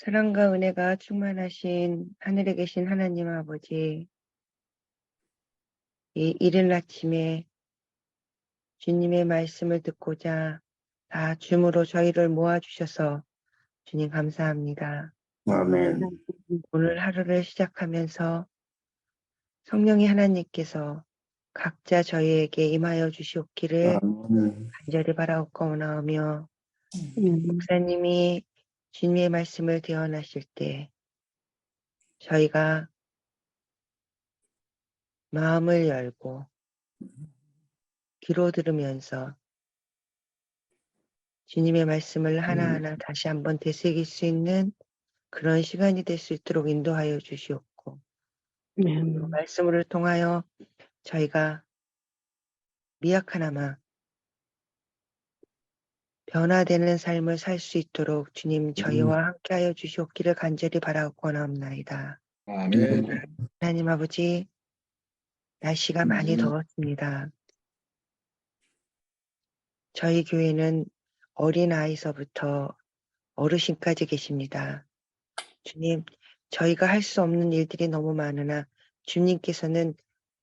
사랑과 은혜가 충만하신 하늘에 계신 하나님 아버지, 이 이른 아침에 주님의 말씀을 듣고자 다 줌으로 저희를 모아주셔서 주님 감사합니다. 아멘. 오늘 하루를 시작하면서 성령의 하나님께서 각자 저희에게 임하여 주시옵기를 아멘. 간절히 바라옵고나오며 목사님이 주님의 말씀을 대언하실 때 저희가 마음을 열고 귀로 들으면서 주님의 말씀을 하나하나 다시 한번 되새길 수 있는 그런 시간이 될 수 있도록 인도하여 주시옵고 또 말씀을 통하여 저희가 미약하나마 변화되는 삶을 살 수 있도록 주님 저희와 함께하여 주시옵기를 간절히 바라옵고나옵나이다. 아멘. 하나님 아버지, 날씨가 많이 더웠습니다. 저희 교회는 어린아이서부터 어르신까지 계십니다. 주님, 저희가 할 수 없는 일들이 너무 많으나 주님께서는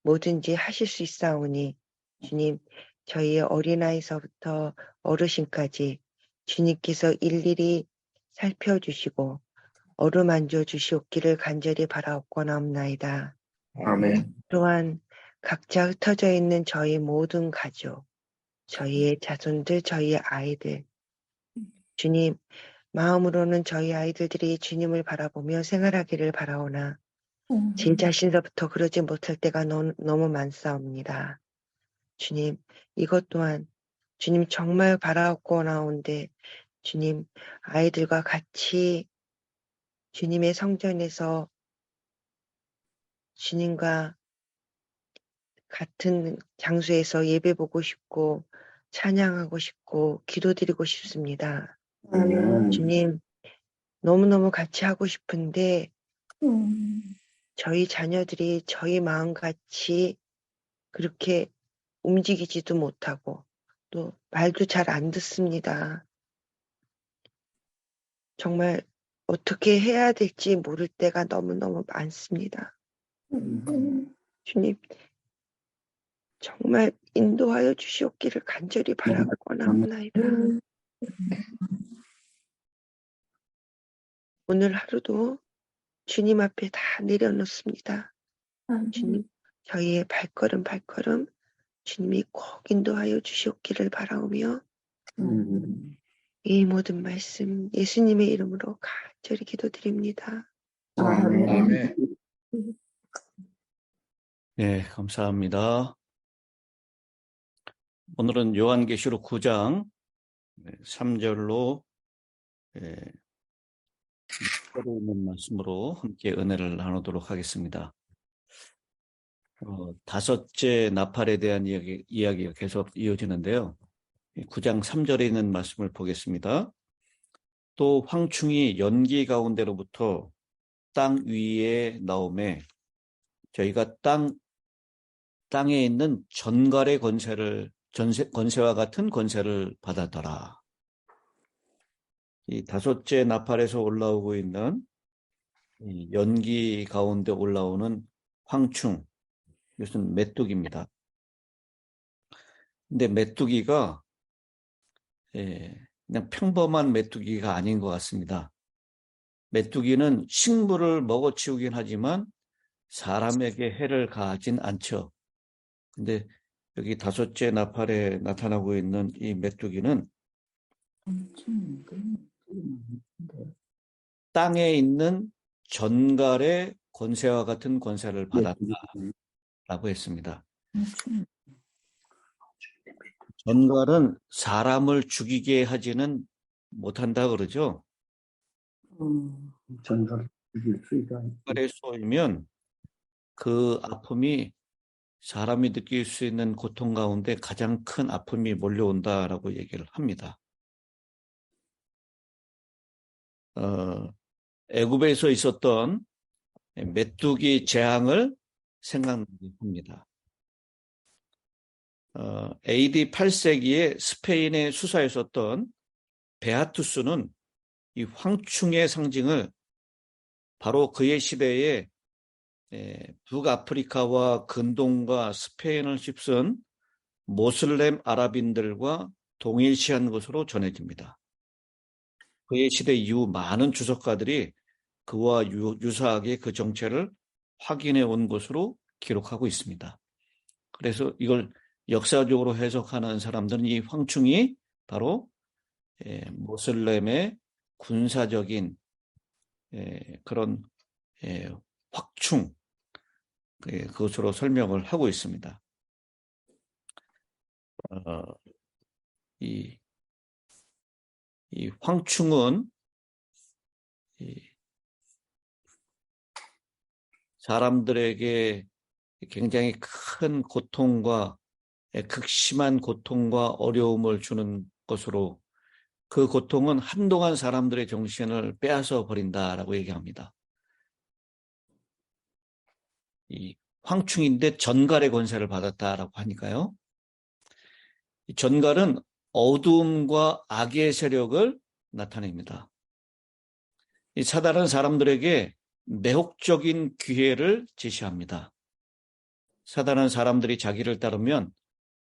뭐든지 하실 수 있사오니 주님, 저희의 어린아이서부터 어르신까지 주님께서 일일이 살펴주시고 어루만져 주시옵기를 간절히 바라옵고나옵나이다. 아멘. 또한 각자 흩어져 있는 저희 모든 가족, 저희의 자손들, 저희의 아이들, 주님, 마음으로는 저희 아이들이 주님을 바라보며 생활하기를 바라오나 제 자신서부터 그러지 못할 때가 너무 많사옵니다. 주님, 이것 또한 주님 정말 바라옵고나온데 주님, 아이들과 같이 주님의 성전에서 주님과 같은 장소에서 예배 보고 싶고 찬양하고 싶고 기도드리고 싶습니다. 주님, 너무너무 같이 하고 싶은데 저희 자녀들이 저희 마음같이 그렇게 움직이지도 못하고 또 말도 잘 안 듣습니다. 정말 어떻게 해야 될지 모를 때가 너무너무 많습니다. 주님, 정말 인도하여 주시옵기를 간절히 바라고나옵나이다. 오늘 하루도 주님 앞에 다 내려놓습니다. 주님, 저희의 발걸음 주님이 꼭 인도하여 주시옵기를 바라오며 이 모든 말씀 예수님의 이름으로 간절히 기도드립니다. 아멘. 네, 감사합니다. 오늘은 요한계시록 9장 3절로 6절에 있는 말씀으로 함께 은혜를 나누도록 하겠습니다. 다섯째 나팔에 대한 이야기가 계속 이어지는데요. 9장 3절에 있는 말씀을 보겠습니다. 또 황충이 연기 가운데로부터 땅 위에 나오매 저희가 땅에 있는 전갈의 권세와 같은 권세를 받았더라. 이 다섯째 나팔에서 올라오고 있는 이 연기 가운데 올라오는 황충, 이것은 메뚜기입니다. 근데 메뚜기가 그냥 평범한 메뚜기가 아닌 것 같습니다. 메뚜기는 식물을 먹어치우긴 하지만 사람에게 해를 가하진 않죠. 근데 여기 다섯째 나팔에 나타나고 있는 이 메뚜기는 땅에 있는 전갈의 권세와 같은 권세를 받았다라고 했습니다. 전갈은 사람을 죽이게 하지는 못한다 그러죠. 전갈에 쏘이면 그 아픔이 사람이 느낄 수 있는 고통 가운데 가장 큰 아픔이 몰려온다라고 얘기를 합니다. 애굽에서 있었던 메뚜기 재앙을 생각나게 합니다. AD 8세기에 스페인의 수사였었던 베아투스는 이 황충의 상징을 바로 그의 시대에 북아프리카와 근동과 스페인을 휩쓴 모슬렘 아랍인들과 동일시한 것으로 전해집니다. 그의 시대 이후 많은 주석가들이 그와 유사하게 그 정체를 확인해 온 것으로 기록하고 있습니다. 그래서 이걸 역사적으로 해석하는 사람들은 이 황충이 바로 모슬렘의 군사적인 그런 확충, 그것으로 설명을 하고 있습니다. 이 황충은 사람들에게 굉장히 큰 고통과 극심한 고통과 어려움을 주는 것으로, 그 고통은 한동안 사람들의 정신을 빼앗아 버린다라고 얘기합니다. 이 황충인데 전갈의 권세를 받았다라고 하니까요. 이 전갈은 어두움과 악의 세력을 나타냅니다. 이 사단은 사람들에게 매혹적인 기회를 제시합니다. 사단은 사람들이 자기를 따르면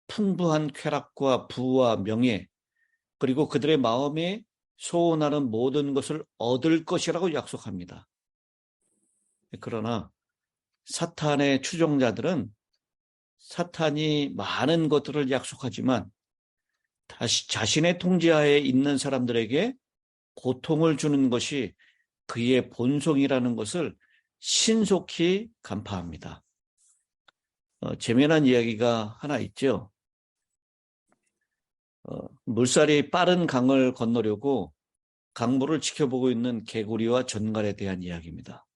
풍부한 쾌락과 부와 명예, 그리고 그들의 마음에 소원하는 모든 것을 얻을 것이라고 약속합니다. 그러나 사탄의 추종자들은 사탄이 많은 것들을 약속하지만 다시 자신의 통제하에 있는 사람들에게 고통을 주는 것이 그의 본성이라는 것을 신속히 간파합니다. 재미난 이야기가 하나 있죠. 물살이 빠른 강을 건너려고 강물을 지켜보고 있는 개구리와 전갈에 대한 이야기입니다.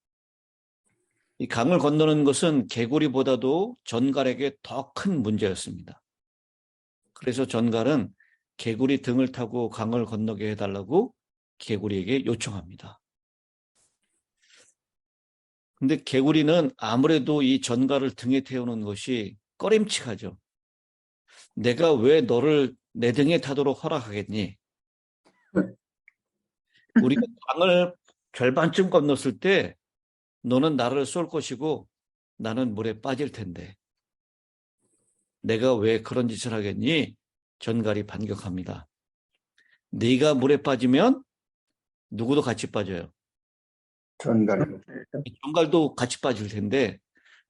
이 강을 건너는 것은 개구리보다도 전갈에게 더 큰 문제였습니다. 그래서 전갈은 개구리 등을 타고 강을 건너게 해달라고 개구리에게 요청합니다. 근데 개구리는 아무래도 이 전갈을 등에 태우는 것이 꺼림칙하죠. 내가 왜 너를 내 등에 타도록 허락하겠니? 우리가 강을 절반쯤 건넜을 때 너는 나를 쏠 것이고 나는 물에 빠질 텐데 내가 왜 그런 짓을 하겠니? 전갈이 반격합니다. 네가 물에 빠지면 누구도 같이 빠져요. 전갈도 같이 빠질 텐데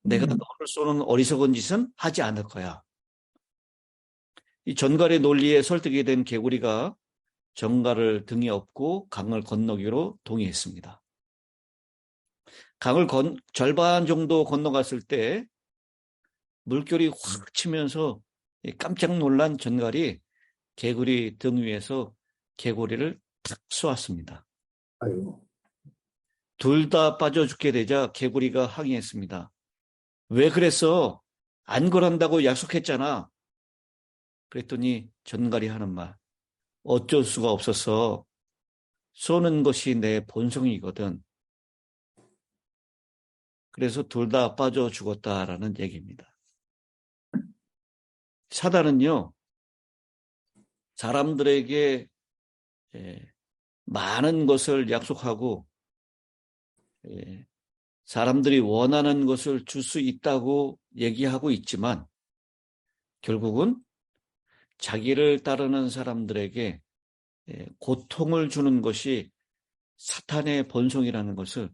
내가 너를 쏘는 어리석은 짓은 하지 않을 거야. 이 전갈의 논리에 설득이 된 개구리가 전갈을 등에 업고 강을 건너기로 동의했습니다. 강을 절반 정도 건너갔을 때 물결이 확 치면서 깜짝 놀란 전갈이 개구리 등 위에서 개구리를 탁 쏘았습니다. 둘 다 빠져 죽게 되자 개구리가 항의했습니다. 왜 그랬어? 안 그런다고 약속했잖아. 그랬더니 전갈이 하는 말, 어쩔 수가 없었어. 쏘는 것이 내 본성이거든. 그래서 둘 다 빠져 죽었다라는 얘기입니다. 사단은요, 사람들에게 많은 것을 약속하고 사람들이 원하는 것을 줄 수 있다고 얘기하고 있지만 결국은 자기를 따르는 사람들에게 고통을 주는 것이 사탄의 본성이라는 것을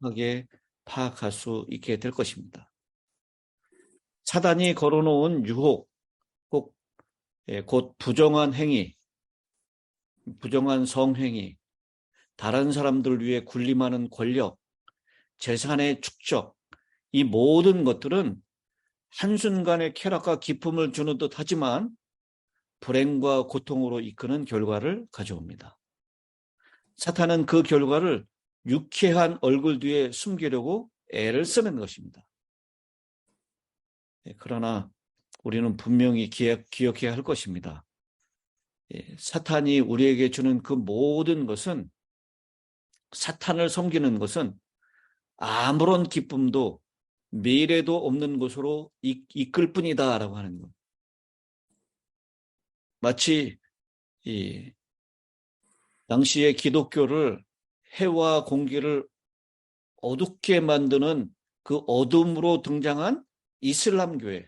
심하게 파악할 수 있게 될 것입니다. 사단이 걸어놓은 유혹, 곧 부정한 행위, 부정한 성행위, 다른 사람들을 위해 군림하는 권력, 재산의 축적, 이 모든 것들은 한순간의 쾌락과 기쁨을 주는 듯 하지만 불행과 고통으로 이끄는 결과를 가져옵니다. 사탄은 그 결과를 유쾌한 얼굴 뒤에 숨기려고 애를 쓰는 것입니다. 그러나 우리는 분명히 기억해야 할 것입니다. 사탄이 우리에게 주는 그 모든 것은, 사탄을 섬기는 것은 아무런 기쁨도 미래도 없는 것으로 이끌 뿐이다라고 하는 것. 마치 당시에 기독교를 해와 공기를 어둡게 만드는 그 어둠으로 등장한 이슬람교회,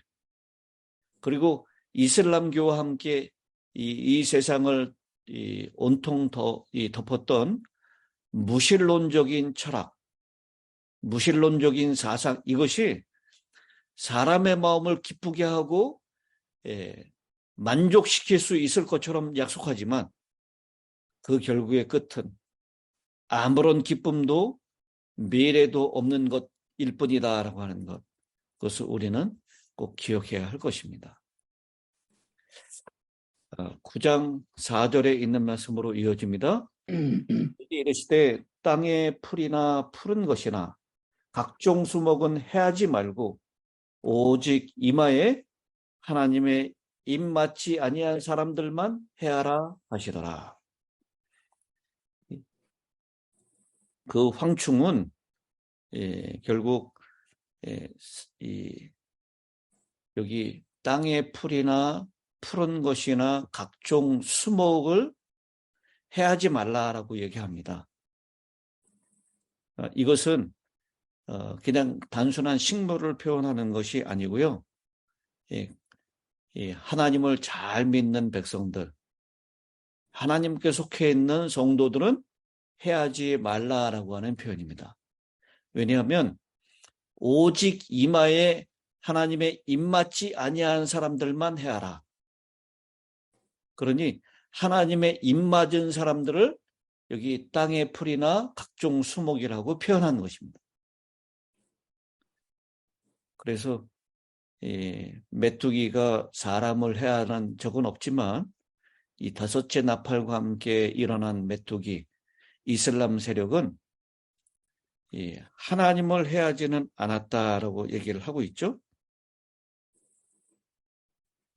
그리고 이슬람교와 함께 이 세상을 온통 덮었던 무신론적인 철학, 무신론적인 사상, 이것이 사람의 마음을 기쁘게 하고 만족시킬 수 있을 것처럼 약속하지만 그 결국의 끝은 아무런 기쁨도 미래도 없는 것일 뿐이다라고 하는 것, 그것을 우리는 꼭 기억해야 할 것입니다. 9장 4절에 있는 말씀으로 이어집니다. 이르시되 땅의 풀이나 푸른 것이나 각종 수목은 해하지 말고 오직 이마에 하나님의 입맞지 아니한 사람들만 해하라 하시더라. 그 황충은 결국 여기 땅의 풀이나 푸른 것이나 각종 수목을 해하지 말라라고 얘기합니다. 이것은 그냥 단순한 식물을 표현하는 것이 아니고요. 하나님을 잘 믿는 백성들, 하나님께 속해 있는 성도들은 해하지 말라라고 하는 표현입니다. 왜냐하면 오직 이마에 하나님의 입맞지 아니한 사람들만 해하라. 그러니 하나님의 입맞은 사람들을 여기 땅의 풀이나 각종 수목이라고 표현한 것입니다. 그래서 메뚜기가 사람을 해하는 적은 없지만 이 다섯째 나팔과 함께 일어난 메뚜기, 이슬람 세력은 하나님을 해하지는 않았다라고 얘기를 하고 있죠.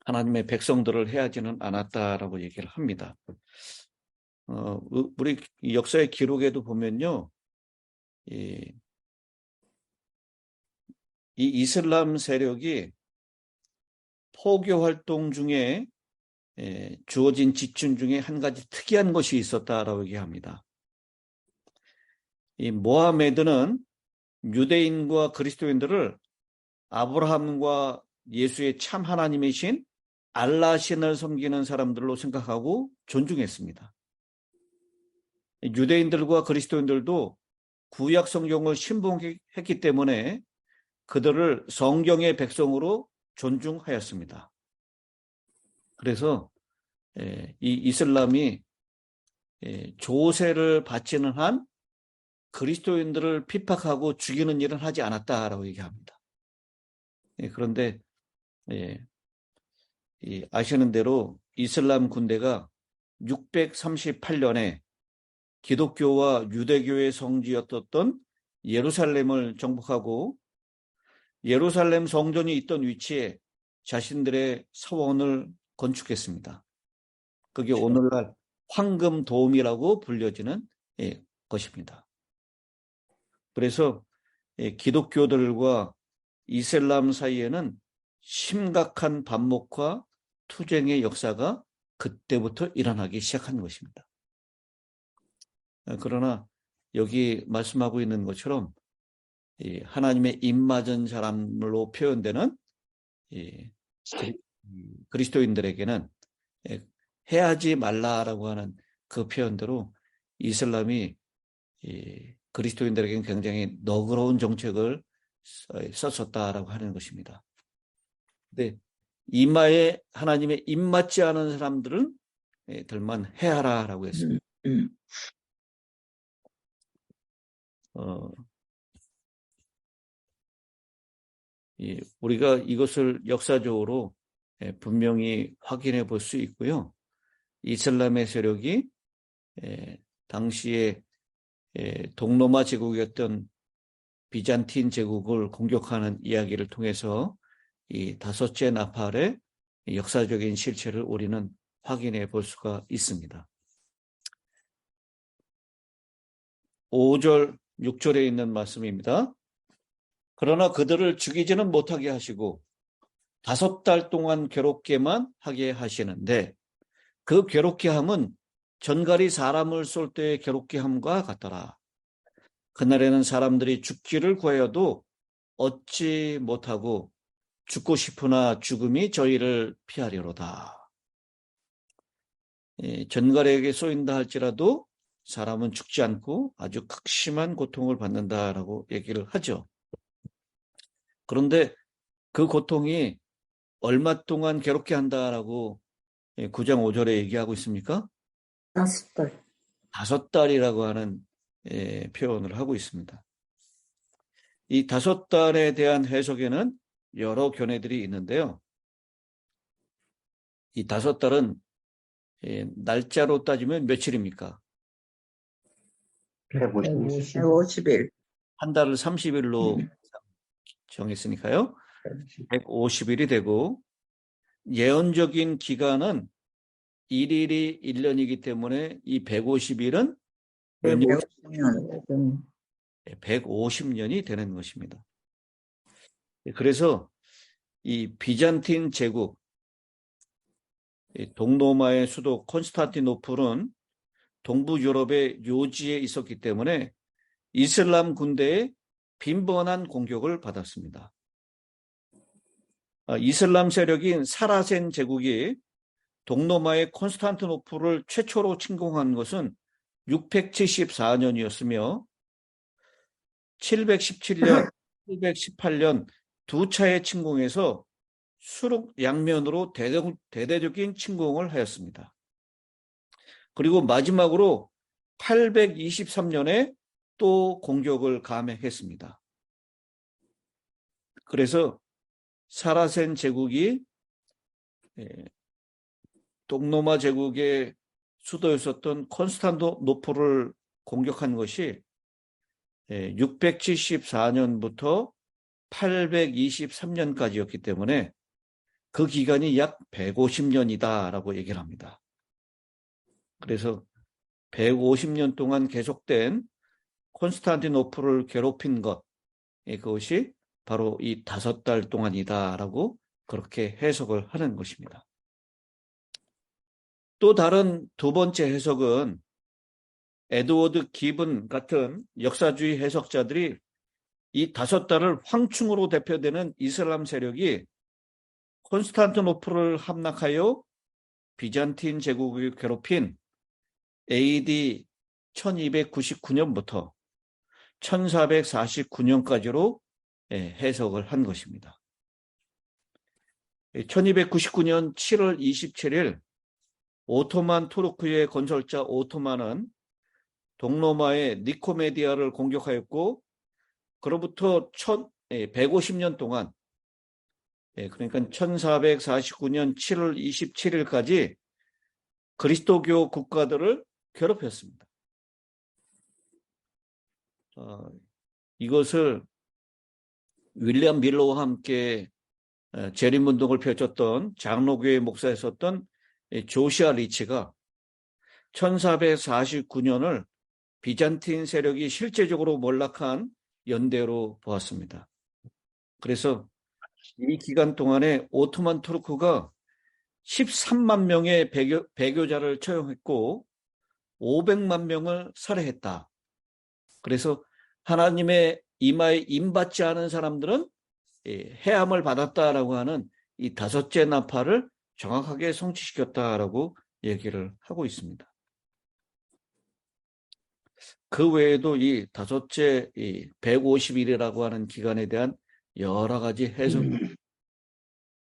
하나님의 백성들을 해하지는 않았다라고 얘기를 합니다. 우리 역사의 기록에도 보면요, 이 이슬람 세력이 포교 활동 중에 주어진 지침 중에 한 가지 특이한 것이 있었다라고 얘기합니다. 이 모하메드는 유대인과 그리스도인들을 아브라함과 예수의 참 하나님이신 알라 신을 섬기는 사람들로 생각하고 존중했습니다. 유대인들과 그리스도인들도 구약 성경을 신봉했기 때문에 그들을 성경의 백성으로 존중하였습니다. 그래서 이 이슬람이 조세를 바치는 한 그리스도인들을 핍박하고 죽이는 일은 하지 않았다라고 얘기합니다. 그런데 아시는 대로 이슬람 군대가 638년에 기독교와 유대교의 성지였던 예루살렘을 정복하고 예루살렘 성전이 있던 위치에 자신들의 사원을 건축했습니다. 그게 오늘날 황금도움이라고 불려지는 것입니다. 그래서 기독교들과 이슬람 사이에는 심각한 반목과 투쟁의 역사가 그때부터 일어나기 시작한 것입니다. 그러나 여기 말씀하고 있는 것처럼 하나님의 입맞은 사람으로 표현되는 그리스도인들에게는 해하지 말라라고 하는 그 표현대로 이슬람이 그리스도인들에게는 굉장히 너그러운 정책을 썼었다라고 하는 것입니다. 근데 이마에 하나님의 입맞지 않은 사람들은 들만 해하라라고 했습니다. 우리가 이것을 역사적으로 분명히 확인해 볼 수 있고요. 이슬람의 세력이 당시에 동로마 제국이었던 비잔틴 제국을 공격하는 이야기를 통해서 이 다섯째 나팔의 역사적인 실체를 우리는 확인해 볼 수가 있습니다. 5절, 6절에 있는 말씀입니다. 그러나 그들을 죽이지는 못하게 하시고 5달 동안 괴롭게만 하게 하시는데 그 괴롭게 함은 전갈이 사람을 쏠 때 괴롭게 함과 같더라. 그날에는 사람들이 죽기를 구하여도 얻지 못하고 죽고 싶으나 죽음이 저희를 피하려로다. 전갈에게 쏘인다 할지라도 사람은 죽지 않고 아주 극심한 고통을 받는다라고 얘기를 하죠. 그런데 그 고통이 얼마 동안 괴롭게 한다라고 9장 5절에 얘기하고 있습니까? 5달. 5달이라고 하는 표현을 하고 있습니다. 이 5달에 대한 해석에는 여러 견해들이 있는데요. 이 5달은 날짜로 따지면 며칠입니까? 150일. 한 달을 30일로 정했으니까요. 150일이 되고, 예언적인 기간은 1일이 1년이기 때문에 이 150일은 몇 년? 150년. 150년이 되는 것입니다. 그래서 이 비잔틴 제국, 동로마의 수도 콘스탄티노플은 동부 유럽의 요지에 있었기 때문에 이슬람 군대의 빈번한 공격을 받았습니다. 이슬람 세력인 사라센 제국이 동로마의 콘스탄티노플을 최초로 침공한 것은 674년이었으며 717년, 718년 두 차례 침공에서 수륙 양면으로 대대적인 침공을 하였습니다. 그리고 마지막으로 823년에 또 공격을 감행했습니다. 그래서 사라센 제국이 동로마 제국의 수도였었던 콘스탄티노플을 공격한 것이 674년부터 823년까지였기 때문에 그 기간이 약 150년이다라고 얘기를 합니다. 그래서 150년 동안 계속된 콘스탄티노플을 괴롭힌 것, 그것이 바로 이 5달 동안이다라고 그렇게 해석을 하는 것입니다. 또 다른 두 번째 해석은 에드워드 기븐 같은 역사주의 해석자들이 이 5달을 황충으로 대표되는 이슬람 세력이 콘스탄티노플을 함락하여 비잔틴 제국을 괴롭힌 AD 1299년부터 1449년까지로 해석을 한 것입니다. 1299년 7월 27일 오토만 투르크의 건설자 오토만은 동로마의 니코메디아를 공격하였고 그로부터 150년 동안 그러니까 1449년 7월 27일까지 그리스도교 국가들을 괴롭혔습니다. 이것을 윌리엄 밀러와 함께 재림운동을 펼쳤던 장로교회 목사였었던 조시아 리치가 1449년을 비잔틴 세력이 실제적으로 몰락한 연대로 보았습니다. 그래서 이 기간 동안에 오토만 투르크가 13만 명의 배교자를 처형했고 500만 명을 살해했다. 그래서 하나님의 임하에 임받지 않은 사람들은 해함을 받았다라고 하는 이 5째 나팔을 정확하게 성취시켰다라고 얘기를 하고 있습니다. 그 외에도 이 5째 150일이라고 하는 기간에 대한 여러 가지 해석,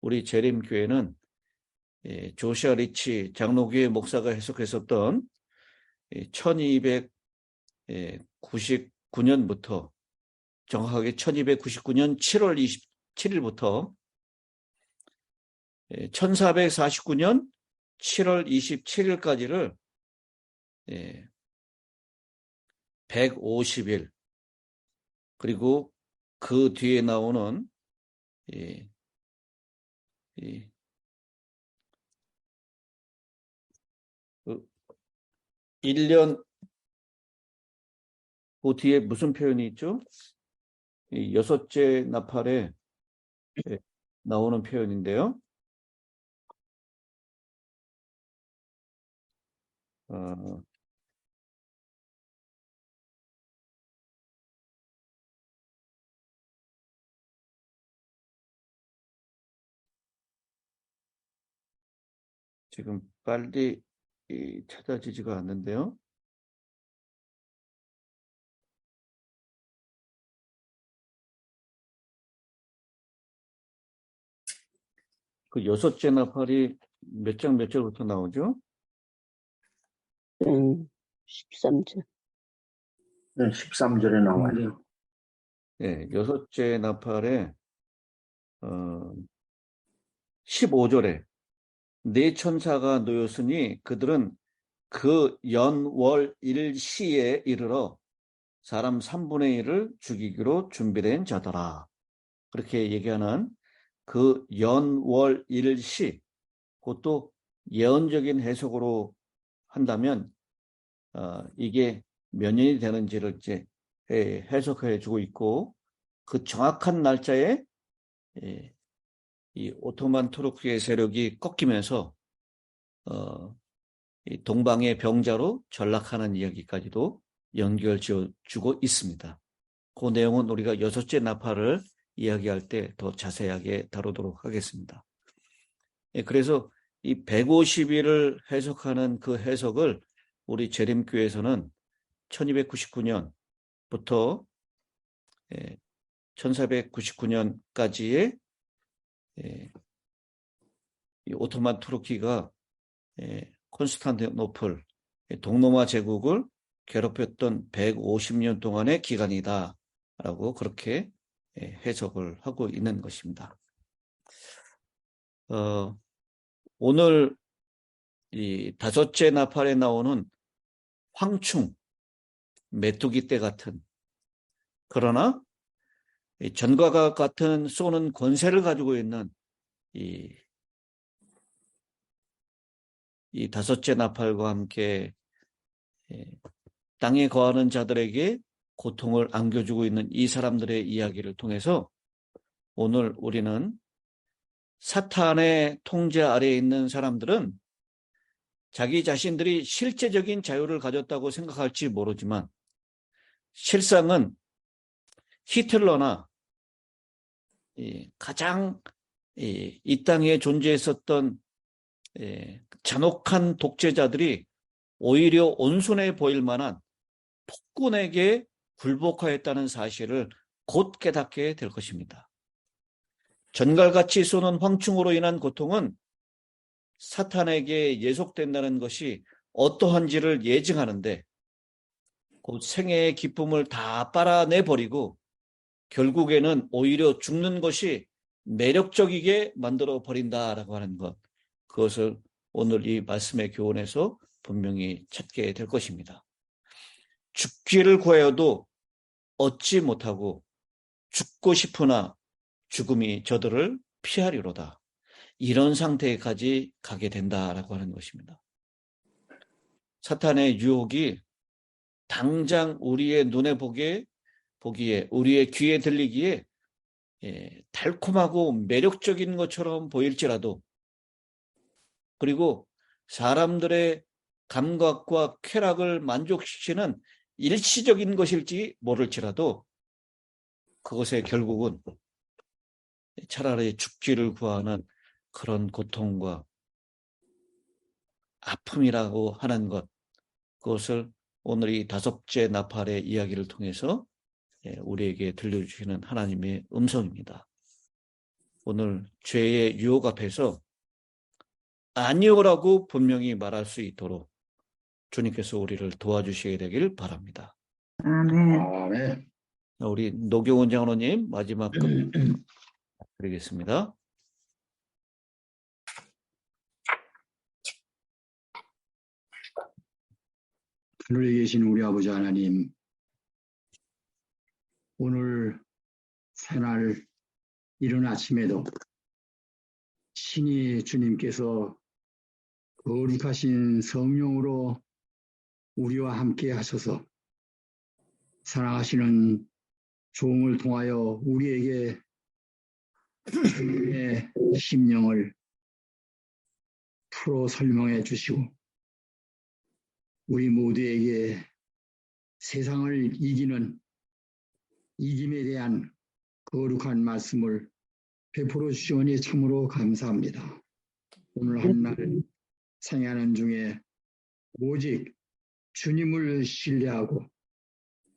우리 재림교회는 조시아 리치 장로교회 목사가 해석했었던 1299년부터 정확하게 1299년 7월 27일부터 1449년 7월 27일까지를 150일 그리고 그 뒤에 나오는 1년 그 뒤에 무슨 표현이 있죠? 6째 나팔에 나오는 표현인데요. 지금 빨리 찾아지지가 않는데요. 그 여섯째 나팔이 몇 절부터 나오죠? 13절. 네, 13절에 나와요. 네, 여섯째 나팔에 15절에 네 천사가 놓였으니 그들은 그 연월 일시에 이르러 사람 3분의 1을 죽이기로 준비된 자더라. 그렇게 얘기하는 그 연월 일시, 그것도 예언적인 해석으로 한다면 이게 몇 년이 되는지를 이제 해석해 주고 있고, 그 정확한 날짜에 이 오토만 투르크의 세력이 꺾이면서 이 동방의 병자로 전락하는 이야기까지도 연결지어주고 있습니다. 그 내용은 우리가 여섯째 나팔을 이야기할 때 더 자세하게 다루도록 하겠습니다. 그래서 이 150일을 해석하는 그 해석을 우리 재림교에서는 1299년부터 1499년까지의 이 오토만 투르키가 콘스탄티노플 동로마 제국을 괴롭혔던 150년 동안의 기간이다라고 그렇게 해석을 하고 있는 것입니다. 오늘 이 다섯째 나팔에 나오는 황충, 메뚜기 떼 같은, 그러나 전과 같은 쏘는 권세를 가지고 있는 이 다섯째 나팔과 함께 땅에 거하는 자들에게 고통을 안겨주고 있는 이 사람들의 이야기를 통해서 오늘 우리는 사탄의 통제 아래에 있는 사람들은 자기 자신들이 실제적인 자유를 가졌다고 생각할지 모르지만 실상은 히틀러나 가장 이 땅에 존재했었던 잔혹한 독재자들이 오히려 온순해 보일 만한 폭군에게 굴복하였다는 사실을 곧 깨닫게 될 것입니다. 전갈같이 쏘는 황충으로 인한 고통은 사탄에게 예속된다는 것이 어떠한지를 예증하는데 곧 생애의 기쁨을 다 빨아내버리고 결국에는 오히려 죽는 것이 매력적이게 만들어버린다라고 하는 것, 그것을 오늘 이 말씀의 교훈에서 분명히 찾게 될 것입니다. 죽기를 구하여도 얻지 못하고 죽고 싶으나 죽음이 저들을 피하리로다. 이런 상태까지 가게 된다라고 하는 것입니다. 사탄의 유혹이 당장 우리의 눈에 보기에 우리의 귀에 들리기에 달콤하고 매력적인 것처럼 보일지라도, 그리고 사람들의 감각과 쾌락을 만족시키는 일시적인 것일지 모를지라도 그것의 결국은 차라리 죽기를 구하는 그런 고통과 아픔이라고 하는 것, 그것을 오늘 이 다섯째 나팔의 이야기를 통해서 우리에게 들려주시는 하나님의 음성입니다. 오늘 죄의 유혹 앞에서 아니오라고 분명히 말할 수 있도록 주님께서 우리를 도와주시게 되길 바랍니다. 아멘. 우리 노경원 장로님 마지막 드리겠습니다. 하늘에 계신 우리 아버지 하나님, 오늘 새날 이른 아침에도 신이 주님께서 거룩하신 성령으로 우리와 함께 하셔서 사랑하시는 종을 통하여 우리에게 주님의 심령을 풀어 설명해 주시고 우리 모두에게 세상을 이기는 이김에 대한 거룩한 말씀을 베풀어 주시오니 참으로 감사합니다. 오늘 한날 생애하는 중에 오직 주님을 신뢰하고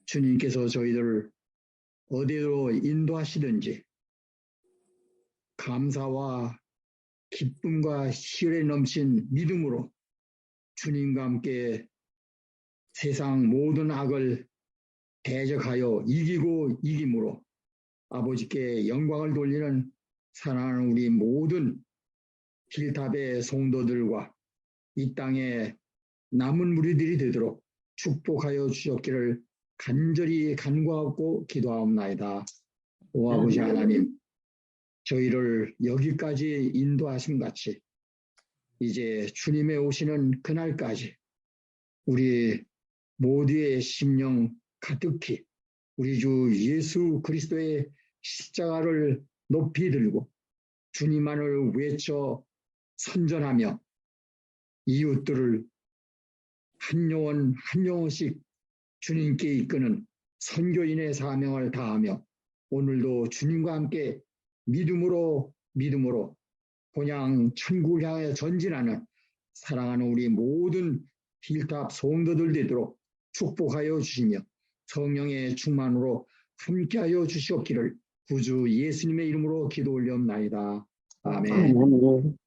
주님께서 저희들을 어디로 인도하시든지 감사와 기쁨과 희열에 넘친 믿음으로 주님과 함께 세상 모든 악을 대적하여 이기고 이김으로 아버지께 영광을 돌리는 사랑하는 우리 모든 길탑의 성도들과 이 땅에 남은 무리들이 되도록 축복하여 주셨기를 간절히 간구하고 기도하옵나이다. 오 아버지 하나님, 저희를 여기까지 인도하심 같이 이제 주님의 오시는 그날까지 우리 모두의 심령 가득히 우리 주 예수 그리스도의 십자가를 높이 들고 주님만을 외쳐 선전하며 이웃들을 한 영혼 한 영혼씩 주님께 이끄는 선교인의 사명을 다하며 오늘도 주님과 함께 믿음으로 그냥 천국을 향해 전진하는 사랑하는 우리 모든 힐탑 성도들 되도록 축복하여 주시며 성령의 충만으로 함께하여 주시옵기를 구주 예수님의 이름으로 기도 올려옵나이다. 아멘.